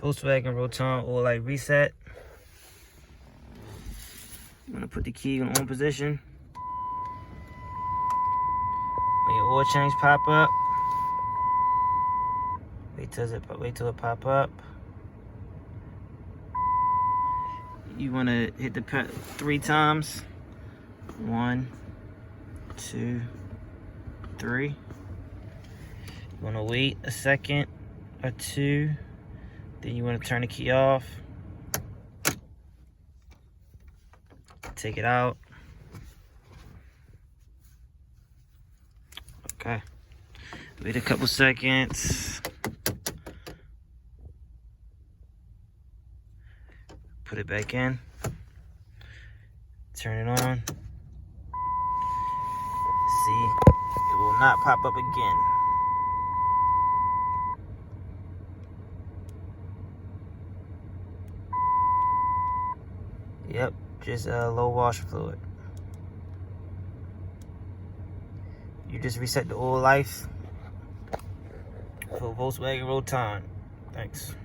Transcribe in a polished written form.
Volkswagen routon oil light reset. I'm gonna put the key in on position. When your oil change pop up, wait till it pop up. You wanna hit the pedal 3 times. 1, 2, 3. You wanna wait a second or 2. Then you wanna turn the key off. Take it out. Okay. Wait a couple seconds. Put it back in. Turn it on. See, it will not pop up again. Yep, just low washer fluid. You just reset the oil life for Volkswagen routon. Thanks.